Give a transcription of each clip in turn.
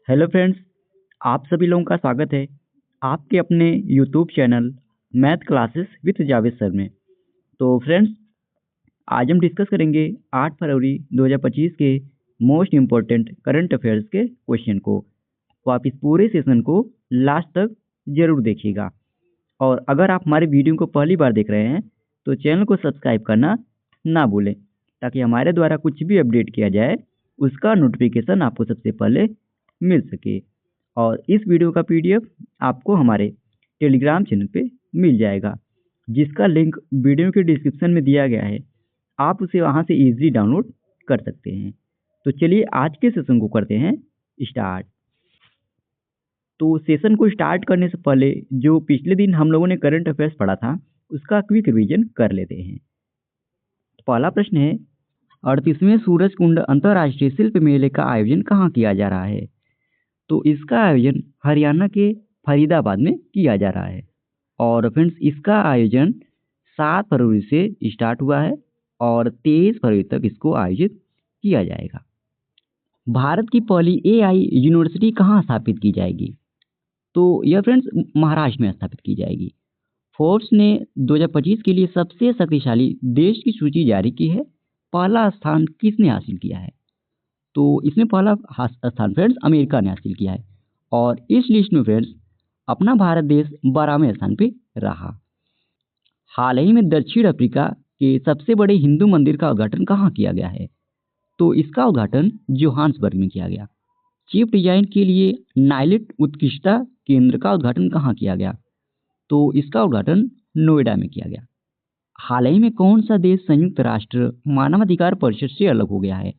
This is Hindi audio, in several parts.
हेलो फ्रेंड्स, आप सभी लोगों का स्वागत है आपके अपने YouTube channel math classes with Javed sir में। तो फ्रेंड्स, आज हम डिस्कस करेंगे 8 फरवरी 2025 के मोस्ट इम्पोर्टेंट करंट अफेयर्स के क्वेश्चन को। तो आप इस पूरे सेशन को लास्ट तक ज़रूर देखिएगा। और अगर आप हमारे वीडियो को पहली बार देख रहे हैं तो चैनल को सब्सक्राइब करना ना भूलें, ताकि हमारे द्वारा कुछ भी अपडेट किया जाए उसका नोटिफिकेशन आपको सबसे पहले मिल सके। और इस वीडियो का पीडीएफ आपको हमारे टेलीग्राम चैनल पे मिल जाएगा, जिसका लिंक वीडियो के डिस्क्रिप्शन में दिया गया है। आप उसे वहां से इजीली डाउनलोड कर सकते हैं। तो चलिए आज के सेशन को करते हैं स्टार्ट। तो सेशन को स्टार्ट करने से पहले जो पिछले दिन हम लोगों ने करंट अफेयर्स पढ़ा था उसका क्विक रिवीजन कर लेते हैं। पहला प्रश्न है, 38वें सूरज कुंड अंतर्राष्ट्रीय शिल्प मेले का आयोजन कहाँ किया जा रहा है? तो इसका आयोजन हरियाणा के फरीदाबाद में किया जा रहा है। और फ्रेंड्स, इसका आयोजन 7 फरवरी से स्टार्ट हुआ है और 23 फरवरी तक इसको आयोजित किया जाएगा। भारत की पहली एआई यूनिवर्सिटी कहाँ स्थापित की जाएगी? तो यह फ्रेंड्स महाराष्ट्र में स्थापित की जाएगी। फोर्ब्स ने 2025 के लिए सबसे शक्तिशाली देश की सूची जारी की है। पहला स्थान किसने हासिल किया है? तो इसमें पहला स्थान फ्रेंड्स अमेरिका ने हासिल किया है। और इस लिस्ट में फ्रेंड्स अपना भारत देश 12वें स्थान पे रहा। हाल ही में दक्षिण अफ्रीका के सबसे बड़े हिंदू मंदिर का उद्घाटन कहाँ किया गया है? तो इसका उद्घाटन जोहान्सबर्ग में किया गया। चिप डिजाइन के लिए नाइलिट उत्कृष्टता केंद्र का उद्घाटन कहाँ किया गया? तो इसका उद्घाटन नोएडा में किया गया। हाल ही में कौन सा देश संयुक्त राष्ट्र मानवाधिकार परिषद से अलग हो गया है?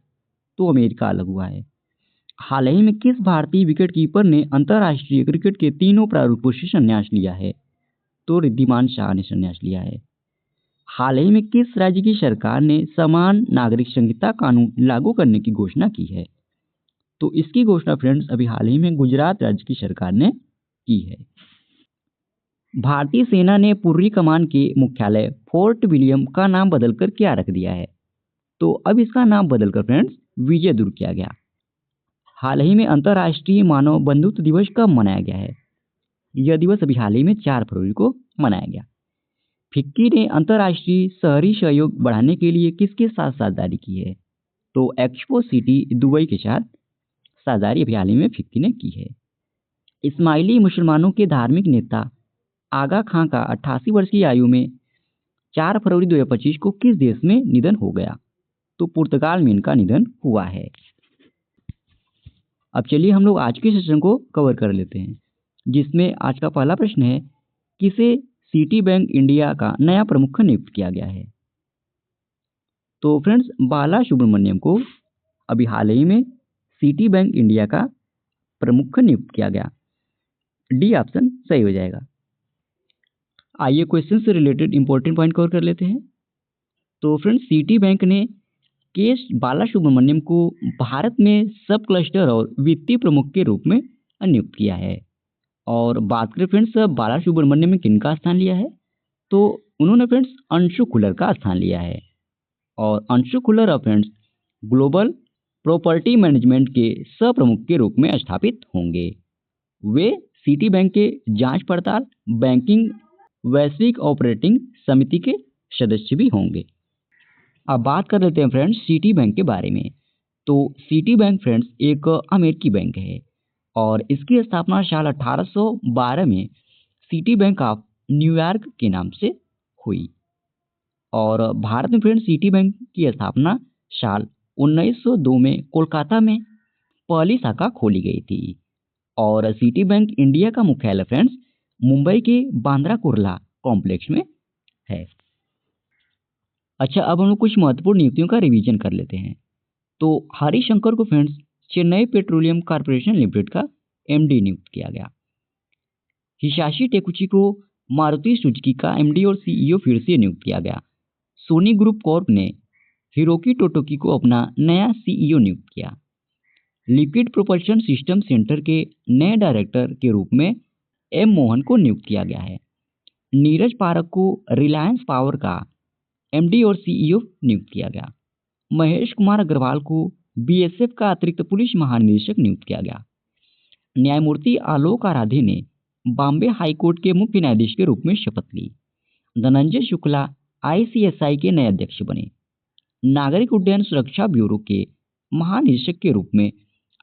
तो अमेरिका अलग हुआ है। हाल ही में किस भारतीय विकेटकीपर ने अंतर्राष्ट्रीय क्रिकेट के तीनों प्रारूपों से संन्यास लिया है? तो रिद्धिमान शाह ने संन्यास लिया है। हाल ही में किस राज्य की सरकार ने समान नागरिक संहिता कानून लागू करने की घोषणा की है? तो इसकी घोषणा फ्रेंड्स अभी हाल ही में गुजरात राज्य की सरकार ने की है। भारतीय सेना ने पूर्वी कमान के मुख्यालय फोर्ट विलियम का नाम बदलकर क्या रख दिया है? तो अब इसका नाम बदलकर फ्रेंड्स विजय दुर्ग किया गया। हाल ही में अंतर्राष्ट्रीय मानव बंधुत्व दिवस कब मनाया गया है? यह दिवस अभी हाल ही में 4 फरवरी को मनाया गया। फिक्की ने अंतर्राष्ट्रीय शहरी सहयोग बढ़ाने के लिए किसके साथ साझेदारी की है? तो एक्सपो सिटी दुबई के साथ साझेदारी अभी हाल ही में फिक्की ने की है। इस्माइली मुसलमानों के धार्मिक नेता आगा खां का 88 वर्ष की आयु में 4 फरवरी 2025 को किस देश में निधन हो गया? तो पुर्तगाल में इनका निधन हुआ है। अब चलिए हम लोग आज के सेशन को कवर कर लेते हैं, जिसमें आज का पहला प्रश्न है, किसे सिटी बैंक इंडिया का नया प्रमुख नियुक्त किया गया है? तो फ्रेंड्स बाला सुब्रमण्यम को अभी हाल ही में सिटी बैंक इंडिया का प्रमुख नियुक्त किया गया। डी ऑप्शन सही हो जाएगा। आइए क्वेश्चन से रिलेटेड इंपॉर्टेंट पॉइंट कवर कर लेते हैं। तो फ्रेंड्स सिटी बैंक ने केएस बाला सुब्रमण्यम को भारत में सब क्लस्टर और वित्तीय प्रमुख के रूप में नियुक्त किया है। और बात करें फ्रेंड्स बाला सुब्रमण्यम ने किनका स्थान लिया है? तो उन्होंने फ्रेंड्स अंशु खुल्लर का स्थान लिया है। और अंशु खुल्लर अब फ्रेंड्स ग्लोबल प्रॉपर्टी मैनेजमेंट के सह प्रमुख के रूप में स्थापित होंगे। वे सिटी बैंक के जांच पड़ताल बैंकिंग वैश्विक ऑपरेटिंग समिति के सदस्य भी होंगे। अब बात कर लेते हैं फ्रेंड्स सिटी बैंक के बारे में। तो सिटी बैंक फ्रेंड्स एक अमेरिकी बैंक है और इसकी स्थापना साल 1812 में सिटी बैंक ऑफ न्यूयॉर्क के नाम से हुई। और भारत में फ्रेंड्स सिटी बैंक की स्थापना साल 1902 में कोलकाता में पहली शाखा खोली गई थी। और सिटी बैंक इंडिया का मुख्यालय फ्रेंड्स मुंबई के बांद्रा कुर्ला कॉम्प्लेक्स में है। अच्छा, अब हम लोग कुछ महत्वपूर्ण नियुक्तियों का रिवीजन कर लेते हैं। तो हरिशंकर को friends Chennai petroleum corporation limited का एमडी नियुक्त किया गया। हिसाशी टेकुची को मारुति सुजुकी का एमडी और सीईओ फिर से नियुक्त किया गया। सोनी ग्रुप कॉर्प ने हिरोकी टोटोकी को अपना नया सीईओ नियुक्त किया। लिक्विड प्रोपल्शन सिस्टम सेंटर के नए डायरेक्टर के रूप में एम मोहन को नियुक्त किया गया है। नीरज पारक को रिलायंस पावर का एमडी और सीईओ नियुक्त किया गया। महेश कुमार अग्रवाल को बीएसएफ का अतिरिक्त पुलिस महानिदेशक नियुक्त किया गया। न्यायमूर्ति आलोक आराधे ने बॉम्बे हाई कोर्ट के मुख्य न्यायाधीश के रूप में शपथ ली। धनंजय शुक्ला आईसीएसआई के नए अध्यक्ष बने। नागरिक उड्डयन सुरक्षा ब्यूरो के महानिदेशक के रूप में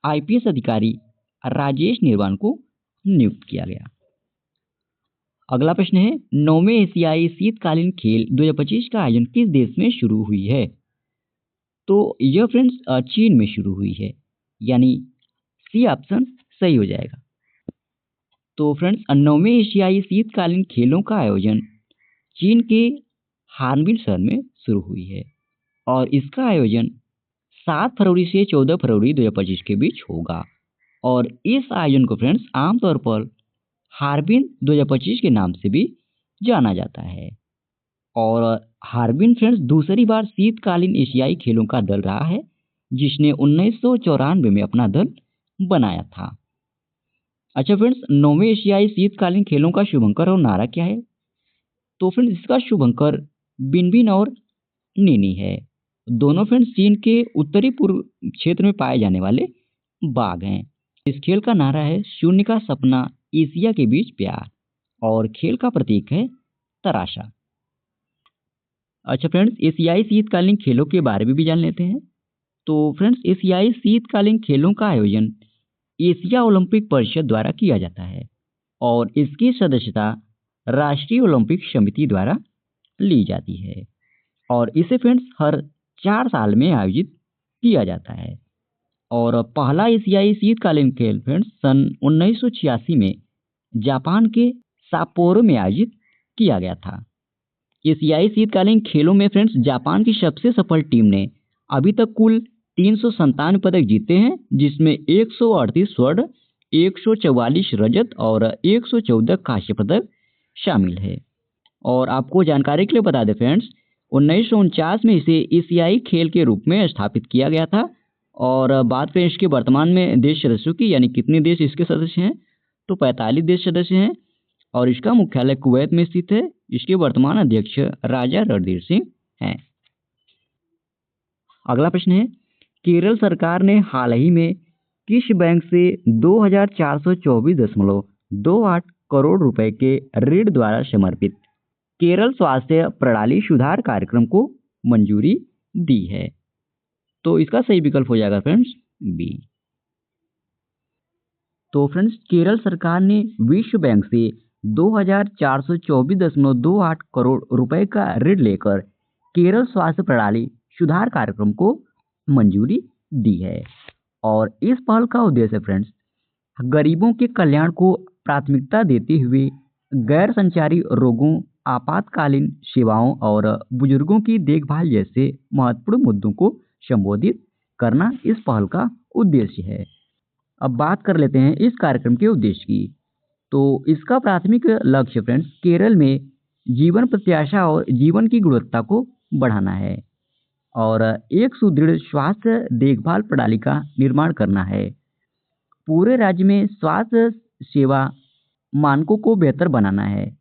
आईपीएस अधिकारी राजेश निर्वाण को नियुक्त किया गया। अगला प्रश्न है, 9वें एशियाई शीतकालीन खेल 2025 का आयोजन किस देश में शुरू हुई है? तो यह फ्रेंड्स चीन में शुरू हुई है, यानी सी ऑप्शन सही हो जाएगा। तो फ्रेंड्स 9वें एशियाई शीतकालीन खेलों का आयोजन चीन के हार्बिन शहर में शुरू हुई है और इसका आयोजन 7 फरवरी से 14 फरवरी 2025 के बीच होगा। और इस आयोजन को फ्रेंड्स आमतौर पर हार्बिन 2025 के नाम से भी जाना जाता है। और हार्बिन फ्रेंड्स दूसरी बार शीतकालीन एशियाई खेलों का दल रहा है, जिसने 1994 में अपना दल बनाया था। अच्छा फ्रेंड्स, 9वें एशियाई शीतकालीन खेलों का शुभंकर और नारा क्या है? तो फ्रेंड्स इसका शुभंकर बिनबिन और नीनी है। दोनों फ्रेंड्स चीन के उत्तरी पूर्व क्षेत्र में पाए जाने वाले बाघ हैं। इस खेल का नारा है शून्य का सपना, एशिया के बीच प्यार, और खेल का प्रतीक है तराशा। अच्छा फ्रेंड्स, एशियाई शीतकालीन खेलों के बारे में भी जान लेते हैं। तो फ्रेंड्स एशियाई शीतकालीन खेलों का आयोजन एशिया ओलंपिक परिषद द्वारा किया जाता है और इसकी सदस्यता राष्ट्रीय ओलंपिक समिति द्वारा ली जाती है और इसे फ्रेंड्स हर 4 साल में आयोजित किया जाता है। और पहला एशियाई शीतकालीन खेल फ्रेंड्स सन 1986 में जापान के साप्पोरो में आयोजित किया गया था। एशियाई शीतकालीन खेलों में फ्रेंड्स जापान की सबसे सफल टीम ने अभी तक कुल 397 पदक जीते हैं, जिसमें 138 स्वर्ण, 144 रजत और 114 कांस्य पदक शामिल है। और आपको जानकारी के लिए बता दें फ्रेंड्स, 1949 में इसे एशियाई खेल के रूप में स्थापित किया गया था। और बात करें इसके वर्तमान में देश सदस्यों की, यानी कितने देश इसके सदस्य हैं, तो 45 देश सदस्य हैं और इसका मुख्यालय कुवैत में स्थित है। इसके वर्तमान अध्यक्ष राजा रणधीर सिंह हैं। अगला प्रश्न है, केरल सरकार ने हाल ही में किस बैंक से 2424.28 करोड़ रुपए के ऋण द्वारा समर्पित केरल स्वास्थ्य प्रणाली सुधार कार्यक्रम को मंजूरी दी है? तो इसका सही विकल्प हो जाएगा फ्रेंड्स बी। तो फ्रेंड्स केरल सरकार ने विश्व बैंक से 2424.28 करोड़ रुपए का ऋण लेकर केरल स्वास्थ्य प्रणाली सुधार कार्यक्रम को मंजूरी दी है। और इस पहल का उद्देश्य फ्रेंड्स गरीबों के कल्याण को प्राथमिकता देते हुए गैर संचारी रोगों, आपातकालीन सेवाओं और बुजुर्गों की देखभाल जैसे महत्वपूर्ण मुद्दों को संबोधित करना इस पहल का उद्देश्य है। अब बात कर लेते हैं इस कार्यक्रम के उद्देश्य की। तो इसका प्राथमिक लक्ष्य फ्रेंड्स केरल में जीवन प्रत्याशा और जीवन की गुणवत्ता को बढ़ाना है और एक सुदृढ़ स्वास्थ्य देखभाल प्रणाली का निर्माण करना है। पूरे राज्य में स्वास्थ्य सेवा मानकों को बेहतर बनाना है।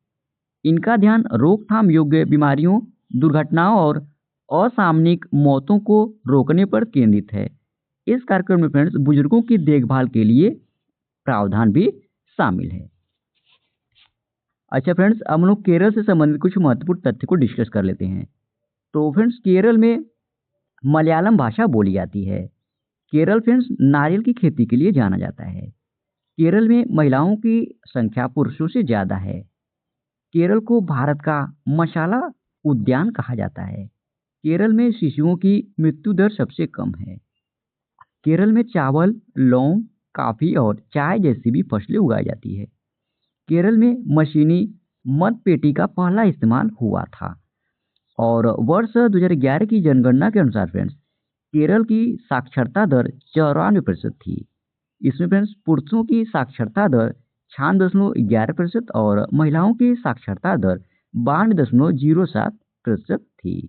इनका ध्यान रोकथाम योग्य बीमारियों, दुर्घटनाओं और असामयिक मौतों को रोकने पर केंद्रित है। इस कार्यक्रम में फ्रेंड्स बुजुर्गों की देखभाल के लिए प्रावधान भी शामिल है। अच्छा फ्रेंड्स, अब हम लोग केरल से संबंधित कुछ महत्वपूर्ण तथ्य को डिस्कस कर लेते हैं। तो फ्रेंड्स केरल में मलयालम भाषा बोली जाती है। केरल फ्रेंड्स नारियल की खेती के लिए जाना जाता है। केरल में महिलाओं की संख्या पुरुषों से ज़्यादा है। केरल को भारत का मसाला उद्यान कहा जाता है। केरल में शिशुओं की मृत्यु दर सबसे कम है। केरल में चावल, लौंग, कॉफ़ी और चाय जैसी भी फसलें उगाई जाती है। केरल में मशीनी मतपेटी का पहला इस्तेमाल हुआ था। और वर्ष 2011 की जनगणना के अनुसार फ्रेंड्स केरल की साक्षरता दर 94% थी। इसमें फ्रेंड्स पुरुषों की साक्षरता दर 96.11% और महिलाओं की साक्षरता दर 92.07% थी।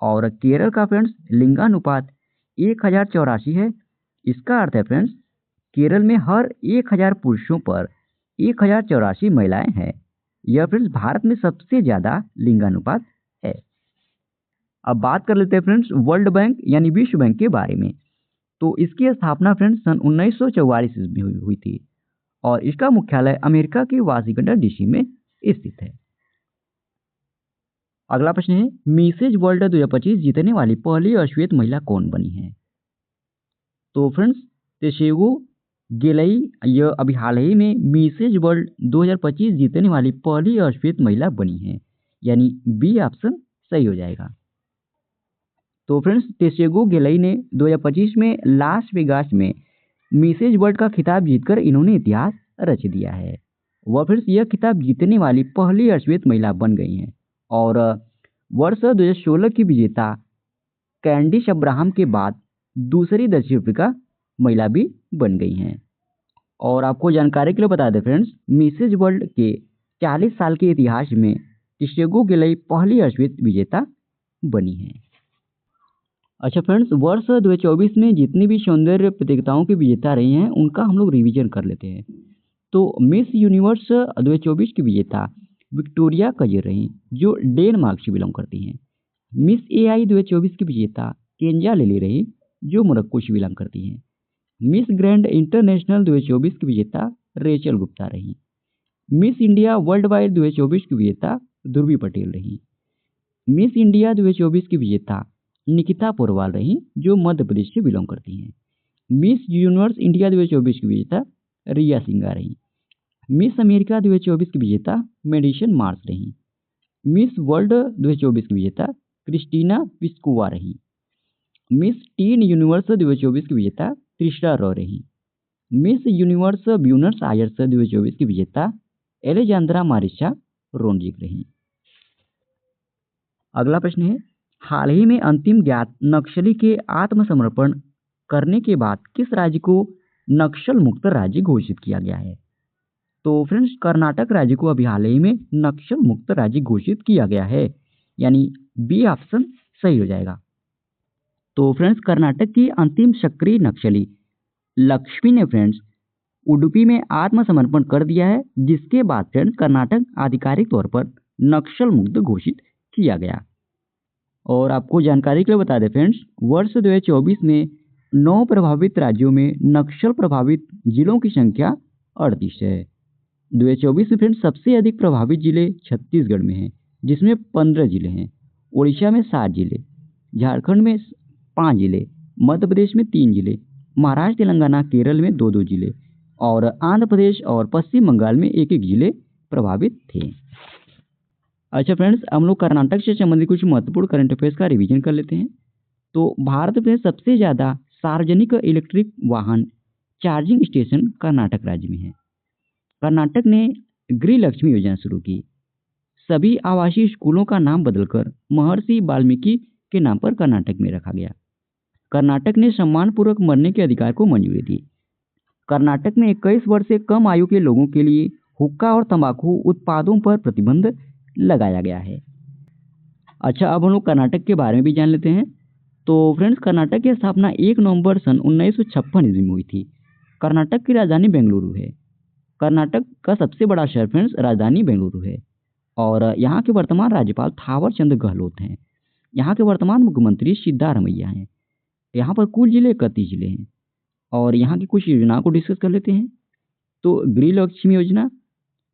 और केरल का फ्रेंड्स लिंगानुपात 1084 है। इसका अर्थ है फ्रेंड्स केरल में हर 1000 पुरुषों पर 1084 महिलाएं हैं। यह फ्रेंड्स भारत में सबसे ज़्यादा लिंगानुपात है। अब बात कर लेते हैं फ्रेंड्स वर्ल्ड बैंक यानी विश्व बैंक के बारे में। तो इसकी स्थापना फ्रेंड्स सन 1944 ईस्वी में हुई थी और इसका मुख्यालय अमेरिका के वाशिंगटन डीसी में स्थित है। अगला प्रश्न है, मिसेज वर्ल्ड 2025 जीतने वाली पहली अश्वेत महिला कौन बनी है? तो फ्रेंड्स, तेशेगो गेलई यह अभी हाल ही में मिसेज वर्ल्ड 2025 जीतने वाली पहली अश्वेत महिला बनी है, यानी बी ऑप्शन सही हो जाएगा। तो फ्रेंड्स, तेशेगो गेलई ने 2025 में लास वेगास में मिसेज वर्ल्ड का खिताब जीतकर इन्होंने इतिहास रच दिया है। वह फ्रेंड्स यह खिताब जीतने वाली पहली अश्वेत महिला बन गई हैं और वर्ष 2016 की विजेता कैंडिस अब्राहम के बाद दूसरी दक्षिण अफ्रीका महिला भी बन गई हैं। और आपको जानकारी के लिए बता दें फ्रेंड्स, मिसेज वर्ल्ड के 40 साल के इतिहास में तेशेगो गेलई पहली अश्वेत विजेता बनी है। अच्छा फ्रेंड्स, वर्ष 2024 में जितनी भी सौंदर्य प्रतियोगिताओं की विजेता रही हैं उनका हम लोग रिवीजन कर लेते हैं। तो मिस यूनिवर्स 2024 की विजेता विक्टोरिया कजर रही, जो डेनमार्क से बिलोंग करती हैं। मिस एआई 2024 की विजेता केंजा लिली रही, जो मोरक्को से बिलोंग करती हैं। मिस ग्रैंड इंटरनेशनल 2024 की विजेता रेचल गुप्ता रही। मिस इंडिया वर्ल्ड वाइड 2024 की विजेता ध्रुवी पटेल रही। मिस इंडिया 2024 की विजेता निकिता पोरवाल रही, जो मध्य प्रदेश से बिलोंग करती हैं। मिस यूनिवर्स इंडिया 2024 की विजेता रिया सिंघा रही। मिस अमेरिका 2024 की विजेता मेडिसन मार्स रही। मिस वर्ल्ड 2024 की विजेता क्रिस्टीना पिस्कोवा रही। मिस टीन यूनिवर्स 2024 की विजेता त्रिशा रॉय रही। मिस यूनिवर्स ब्यूनस आयर्स 2024 की विजेता एलेजांद्रा मारिशा रोनजिक रही। अगला प्रश्न है, हाल ही में अंतिम ज्ञात नक्सली के आत्मसमर्पण करने के बाद किस राज्य को नक्सल मुक्त राज्य घोषित किया गया है? तो फ्रेंड्स, कर्नाटक राज्य को अभी हाल ही में नक्सल मुक्त राज्य घोषित किया गया है, यानी बी ऑप्शन सही हो जाएगा। तो फ्रेंड्स, कर्नाटक की अंतिम सक्रिय नक्सली लक्ष्मी ने फ्रेंड्स उडुपी में आत्मसमर्पण कर दिया है, जिसके बाद फ्रेंड्स कर्नाटक आधिकारिक तौर पर नक्सल मुक्त घोषित किया गया। और आपको जानकारी के लिए बता दें फ्रेंड्स, वर्ष 2024 में 9 प्रभावित राज्यों में नक्सल प्रभावित जिलों की संख्या 38 है। 2024 में फ्रेंड्स सबसे अधिक प्रभावित जिले छत्तीसगढ़ में हैं, जिसमें 15 जिले हैं। उड़ीसा में 7 जिले, झारखंड में 5 जिले, मध्य प्रदेश में 3 जिले, महाराष्ट्र, तेलंगाना, केरल में 2-2 जिले और आंध्र प्रदेश और पश्चिम बंगाल में 1-1 जिले प्रभावित थे। अच्छा फ्रेंड्स, हम लोग कर्नाटक से संबंधित कुछ महत्वपूर्ण करंट अफेयर्स का रिवीजन कर लेते हैं। तो भारत में सबसे ज़्यादा सार्वजनिक इलेक्ट्रिक वाहन चार्जिंग स्टेशन कर्नाटक राज्य में है। कर्नाटक ने गृह लक्ष्मी योजना शुरू की। सभी आवासीय स्कूलों का नाम बदलकर महर्षि वाल्मीकि के नाम पर कर्नाटक में रखा गया। कर्नाटक ने सम्मानपूर्वक मरने के अधिकार को मंजूरी दी। कर्नाटक में 21 वर्ष से कम आयु के लोगों के लिए हुक्का और तंबाकू उत्पादों पर प्रतिबंध लगाया गया है। अच्छा, अब हम लोग कर्नाटक के बारे में भी जान लेते हैं। तो फ्रेंड्स, कर्नाटक की स्थापना 1 नवंबर सन 1956 ईस्वी में हुई थी। कर्नाटक की राजधानी बेंगलुरु है। कर्नाटक का सबसे बड़ा शहर फ्रेंड्स राजधानी बेंगलुरु है और यहाँ के वर्तमान राज्यपाल थावर चंद गहलोत हैं। यहाँ के वर्तमान मुख्यमंत्री सिद्धारमैया हैं। यहाँ पर कुल जिले 31 जिले हैं और यहाँ की कुछ योजनाओं को डिस्कस कर लेते हैं। तो गृह लक्ष्मी योजना,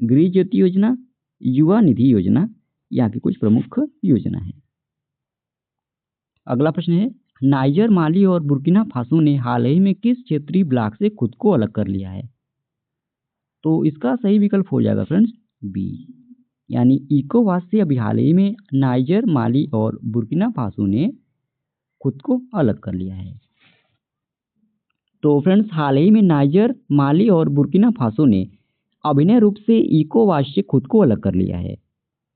गृह ज्योति योजना, युवा निधि योजना यहाँ की कुछ प्रमुख योजना है। अगला प्रश्न है, नाइजर, माली और बुर्किना फासो ने हाल ही में किस क्षेत्रीय ब्लॉक से खुद को अलग कर लिया है? तो इसका सही विकल्प हो जाएगा फ्रेंड्स बी, यानी इकोवास से अभी हाल ही में नाइजर, माली और बुर्किना फासो ने खुद को अलग कर लिया है। तो फ्रेंड्स, हाल ही में नाइजर, माली और बुर्किना फासो ने अभिनय रूप से इकोवास से खुद को अलग कर लिया है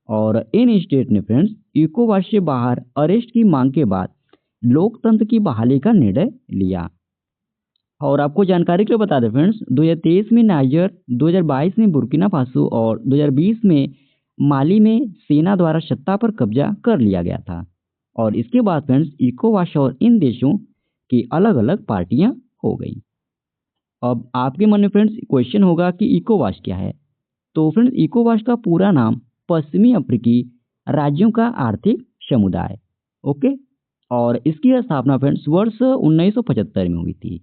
और इन स्टेट ने फ्रेंड्स इकोवास से बाहर अरेस्ट की मांग के बाद लोकतंत्र की बहाली का निर्णय लिया। और आपको जानकारी के लिए बता दें फ्रेंड्स, 2023 में नाइजर, 2022 में बुर्किना फासो और 2020 में माली में सेना द्वारा सत्ता पर कब्जा कर लिया गया था और इसके बाद फ्रेंड्स इकोवास और इन देशों की अलग अलग पार्टियां हो गई। अब आपके मन में फ्रेंड्स क्वेश्चन होगा कि इकोवास क्या है? तो फ्रेंड्स, इकोवास का पूरा नाम पश्चिमी अफ्रीकी राज्यों का आर्थिक समुदाय, ओके, और इसकी स्थापना फ्रेंड्स वर्ष 1975 में हुई थी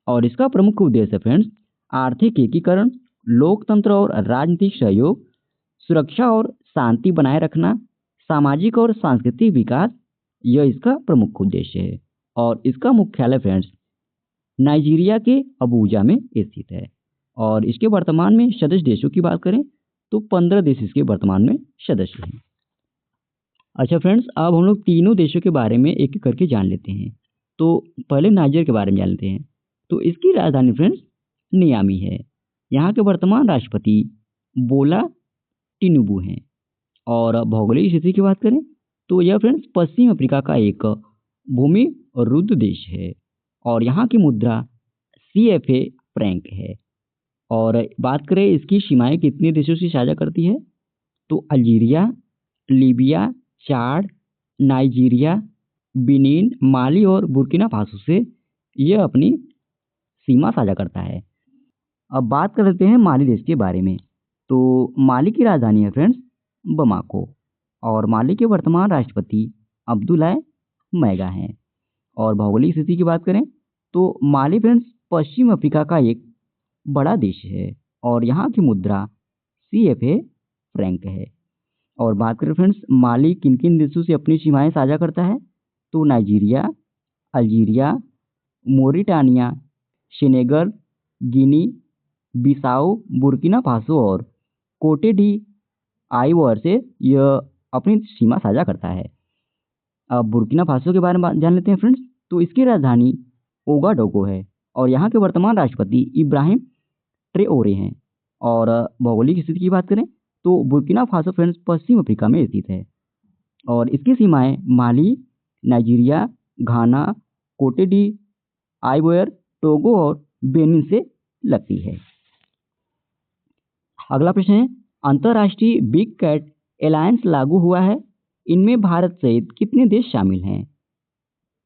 और इसका प्रमुख उद्देश्य फ्रेंड्स आर्थिक एकीकरण, लोकतंत्र और राजनीतिक सहयोग, सुरक्षा और शांति बनाए रखना, सामाजिक और सांस्कृतिक विकास, यह इसका प्रमुख उद्देश्य है। और इसका मुख्यालय फ्रेंड्स नाइजीरिया के अबूजा में स्थित है। और इसके वर्तमान में सदस्य देशों की बात करें तो 15 देश इसके वर्तमान में सदस्य हैं। अच्छा फ्रेंड्स, अब हम लोग तीनों देशों के बारे में एक एक करके जान लेते हैं। तो पहले नाइजर के बारे में जान लेते हैं। तो इसकी राजधानी फ्रेंड्स नियामी है। यहाँ के वर्तमान राष्ट्रपति बोला टिनुबू हैं। और भौगोलिक स्थिति की बात करें तो यह फ्रेंड्स पश्चिम अफ्रीका का एक भूमि रुद्ध देश है। और यहाँ की मुद्रा CFA फ्रैंक है। और बात करें इसकी सीमाएं कितने देशों से साझा करती है तो अल्जीरिया, लीबिया, चाड, नाइजीरिया, बेनिन, माली और बुर्किना फासो से यह अपनी सीमा साझा करता है। अब बात कर लेते हैं माली देश के बारे में। तो माली की राजधानी है फ्रेंड्स बमाको। और माली के वर्तमान राष्ट्रपति अब्दुल्लाह मैगा हैं। और भौगोलिक स्थिति की बात करें तो माली फ्रेंड्स पश्चिम अफ्रीका का एक बड़ा देश है। और यहाँ की मुद्रा CFA फ्रैंक है। और बात करें फ्रेंड्स माली किन किन देशों से अपनी सीमाएं साझा करता है तो नाइजीरिया, अल्जीरिया, मोरिटानिया, सेनेगल, गिनी, बिसाऊ, बुर्किना फासो और कोटे डी आइवोर से यह अपनी सीमा साझा करता है। अब बुर्किना फासो के बारे में जान लेते हैं फ्रेंड्स। तो इसकी राजधानी ओगाडोगो है। और यहाँ के वर्तमान राष्ट्रपति इब्राहिम ट्रेओरे हैं। और भौगोलिक स्थिति की बात करें तो बुर्किना फासो फ्रेंड्स पश्चिम अफ्रीका में स्थित है। और इसकी सीमाएं माली, नाइजीरिया, घाना, कोटे डी आइवोर, टोगो और बेनिन से लगती है। अगला प्रश्न है, अंतर्राष्ट्रीय बिग कैट अलायंस लागू हुआ है, इनमें भारत सहित कितने देश शामिल हैं?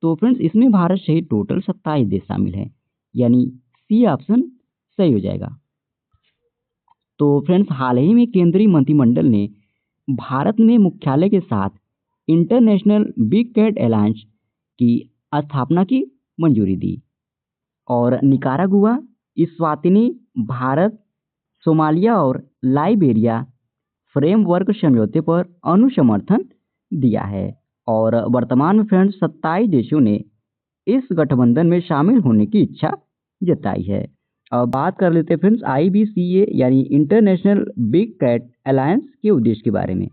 तो फ्रेंड्स इसमें भारत सहित टोटल 27 देश शामिल हैं। यानी C ऑप्शन सही हो जाएगा। तो फ्रेंड्स हाल ही में केंद्रीय मंत्रिमंडल ने भारत में मुख्यालय के साथ इंटरनेशनल बिग कैट अलायंस की स्थापना की मंजूरी दी। और निकारागुआ, इस्वातिनी, भारत, सोमालिया और लाइबेरिया फ्रेमवर्क समझौते पर अनुसमर्थन दिया है। और वर्तमान में फ्रेंड्स 27 देशों ने इस गठबंधन में शामिल होने की इच्छा जताई है। अब बात कर लेते हैं फ्रेंड्स IBCA यानी इंटरनेशनल बिग कैट अलायंस के उद्देश्य के बारे में।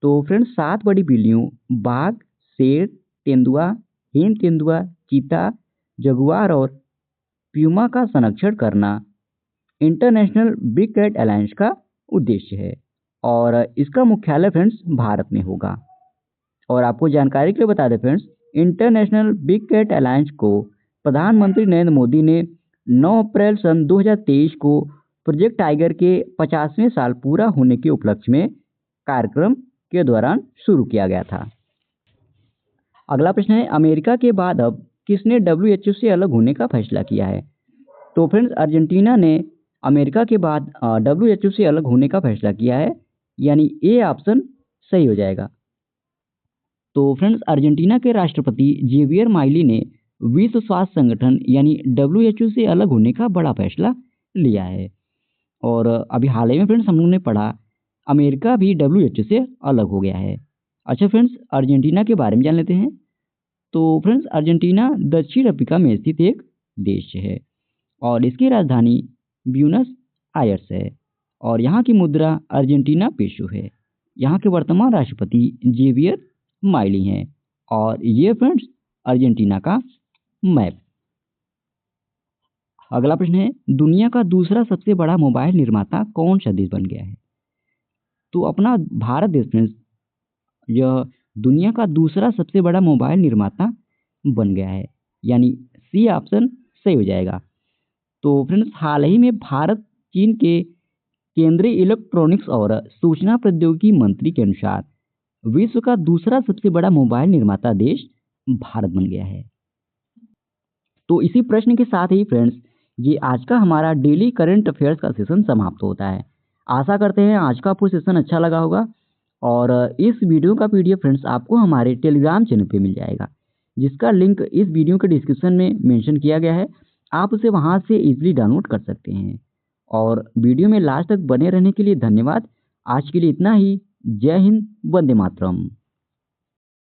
तो फ्रेंड्स 7 बड़ी बिल्लियों बाघ, शेर, तेंदुआ, हिम तेंदुआ, चीता, जगुआर और प्यूमा का संरक्षण करना इंटरनेशनल बिग कैट अलायंस का उद्देश्य है। और इसका मुख्यालय फ्रेंड्स भारत में होगा। और आपको जानकारी के लिए बता दें friends, international big cat alliance को प्रधानमंत्री नरेंद्र मोदी ने 9 अप्रैल सन 2023 को प्रोजेक्ट टाइगर के 50वें साल पूरा होने के उपलक्ष्य में कार्यक्रम के दौरान शुरू किया गया था। अगला प्रश्न है, अमेरिका के बाद अब किसने WHO से अलग होने का फैसला किया है? तो फ्रेंड्स अर्जेंटीना ने अमेरिका के बाद WHO से अलग होने का फैसला किया है। यानी A ऑप्शन सही हो जाएगा। तो फ्रेंड्स अर्जेंटीना के राष्ट्रपति जेवियर माइली ने विश्व स्वास्थ्य संगठन यानी WHO से अलग होने का बड़ा फैसला लिया है। और अभी हाल ही में फ्रेंड्स हम लोगों ने पढ़ा अमेरिका भी WHO से अलग हो गया है। अच्छा फ्रेंड्स अर्जेंटीना के बारे में जान लेते हैं। तो फ्रेंड्स अर्जेंटीना दक्षिण अफ्रीका में स्थित एक देश है। और इसकी राजधानी ब्यूनस आयर्स है। और यहाँ की मुद्रा अर्जेंटीना पेसो है। यहाँ के वर्तमान राष्ट्रपति जेवियर माइली हैं। और ये फ्रेंड्स अर्जेंटीना का मैप। अगला प्रश्न है, दुनिया का दूसरा सबसे बड़ा मोबाइल निर्माता कौन सा देश बन गया है? तो अपना भारत देश फ्रेंड्स यह दुनिया का दूसरा सबसे बड़ा मोबाइल निर्माता बन गया है। यानी C ऑप्शन सही हो जाएगा। तो फ्रेंड्स हाल ही में भारत चीन के केंद्रीय इलेक्ट्रॉनिक्स और सूचना प्रौद्योगिकी मंत्री के अनुसार विश्व का दूसरा सबसे बड़ा मोबाइल निर्माता देश भारत बन गया है। तो इसी प्रश्न के साथ ही फ्रेंड्स ये आज का हमारा डेली करंट अफेयर्स का सेशन समाप्त होता है। आशा करते हैं आज का आपको सेशन अच्छा लगा होगा। और इस वीडियो का PDF फ्रेंड्स आपको हमारे टेलीग्राम चैनल पे मिल जाएगा, जिसका लिंक इस वीडियो के डिस्क्रिप्शन में मेंशन किया गया है। आप उसे वहाँ से इजीली डाउनलोड कर सकते हैं। और वीडियो में लास्ट तक बने रहने के लिए धन्यवाद। आज के लिए इतना ही। जय हिंद, वंदे मातरम।